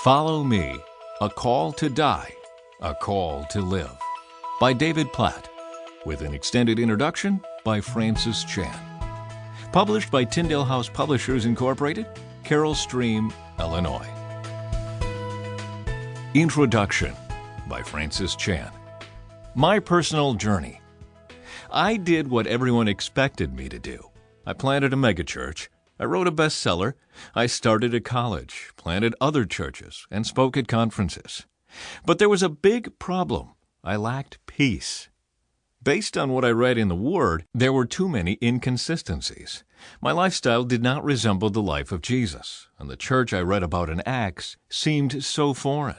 Follow Me, A Call to Die, A Call to Live by David Platt, with an extended introduction by Francis Chan. Published by Tyndale House Publishers, Incorporated, Carroll Stream, Illinois. Introduction by Francis Chan. My personal journey. I did what everyone expected me to do. I planted a megachurch. I wrote a bestseller. I started a college, planted other churches, and spoke at conferences. But there was a big problem. I lacked peace. Based on what I read in the Word, there were too many inconsistencies. My lifestyle did not resemble the life of Jesus, and the church I read about in Acts seemed so foreign.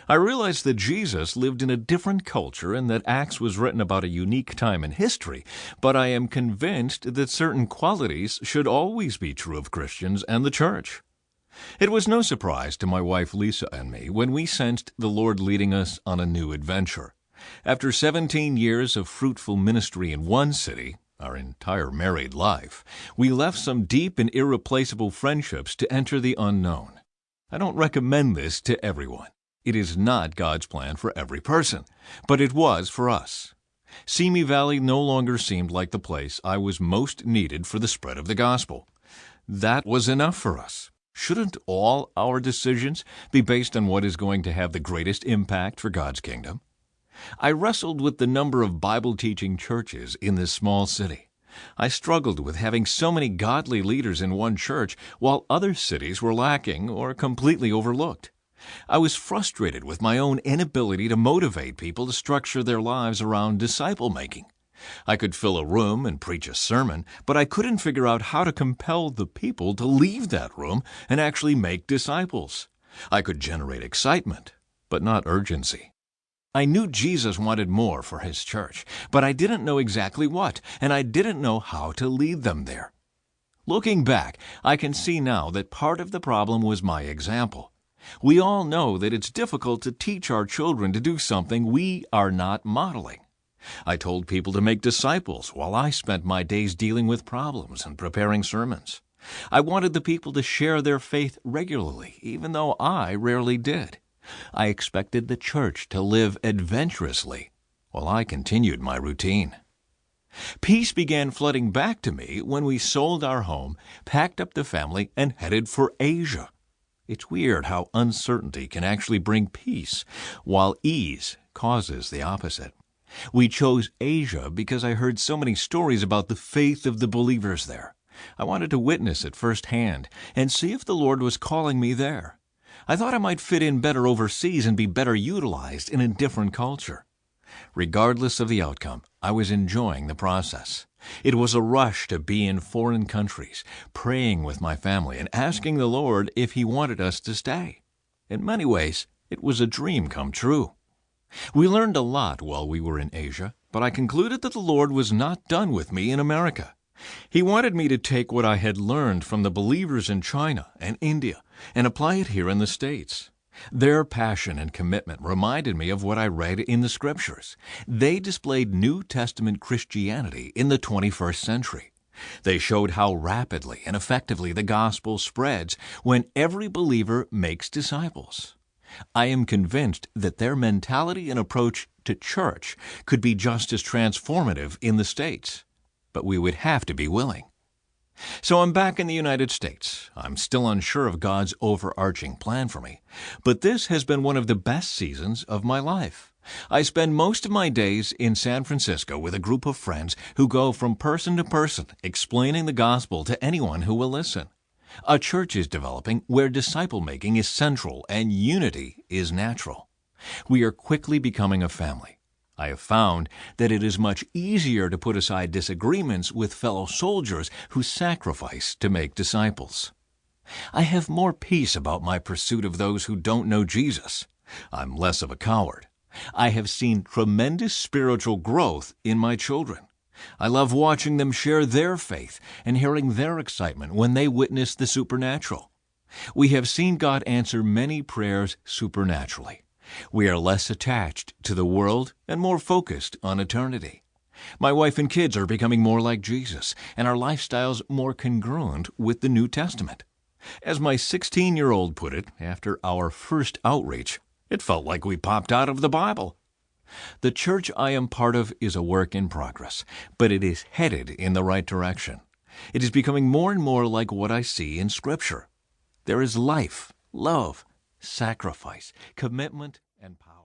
I realized that Jesus lived in a different culture and that Acts was written about a unique time in history, but I am convinced that certain qualities should always be true of Christians and the church. It was no surprise to my wife Lisa and me when we sensed the Lord leading us on a new adventure. After 17 years of fruitful ministry in one city, our entire married life, we left some deep and irreplaceable friendships to enter the unknown. I don't recommend this to everyone. It is not God's plan for every person, but it was for us. Simi Valley no longer seemed like the place I was most needed for the spread of the gospel. That was enough for us. Shouldn't all our decisions be based on what is going to have the greatest impact for God's kingdom? I wrestled with the number of Bible-teaching churches in this small city. I struggled with having so many godly leaders in one church while other cities were lacking or completely overlooked. I was frustrated with my own inability to motivate people to structure their lives around disciple-making. I could fill a room and preach a sermon, but I couldn't figure out how to compel the people to leave that room and actually make disciples. I could generate excitement, but not urgency. I knew Jesus wanted more for his church, but I didn't know exactly what, and I didn't know how to lead them there. Looking back, I can see now that part of the problem was my example. We all know that it's difficult to teach our children to do something we are not modeling. I told people to make disciples while I spent my days dealing with problems and preparing sermons. I wanted the people to share their faith regularly, even though I rarely did. I expected the church to live adventurously while I continued my routine. Peace began flooding back to me when we sold our home, packed up the family, and headed for Asia. It's weird how uncertainty can actually bring peace, while ease causes the opposite. We chose Asia because I heard so many stories about the faith of the believers there. I wanted to witness it firsthand and see if the Lord was calling me there. I thought I might fit in better overseas and be better utilized in a different culture. Regardless of the outcome, I was enjoying the process. It was a rush to be in foreign countries, praying with my family and asking the Lord if He wanted us to stay. In many ways, it was a dream come true. We learned a lot while we were in Asia, but I concluded that the Lord was not done with me in America. He wanted me to take what I had learned from the believers in China and India and apply it here in the States. Their passion and commitment reminded me of what I read in the Scriptures. They displayed New Testament Christianity in the 21st century. They showed how rapidly and effectively the gospel spreads when every believer makes disciples. I am convinced that their mentality and approach to church could be just as transformative in the States, but we would have to be willing. So I'm back in the United States. I'm still unsure of God's overarching plan for me, but this has been one of the best seasons of my life. I spend most of my days in San Francisco with a group of friends who go from person to person, explaining the gospel to anyone who will listen. A church is developing where disciple-making is central and unity is natural. We are quickly becoming a family. I have found that it is much easier to put aside disagreements with fellow soldiers who sacrifice to make disciples. I have more peace about my pursuit of those who don't know Jesus. I'm less of a coward. I have seen tremendous spiritual growth in my children. I love watching them share their faith and hearing their excitement when they witness the supernatural. We have seen God answer many prayers supernaturally. We are less attached to the world and more focused on eternity. My wife and kids are becoming more like Jesus, and our lifestyles more congruent with the New Testament. As my 16-year-old put it after our first outreach, it felt like we popped out of the Bible. The church I am part of is a work in progress, but it is headed in the right direction. It is becoming more and more like what I see in Scripture. There is life, love, sacrifice, commitment, and power.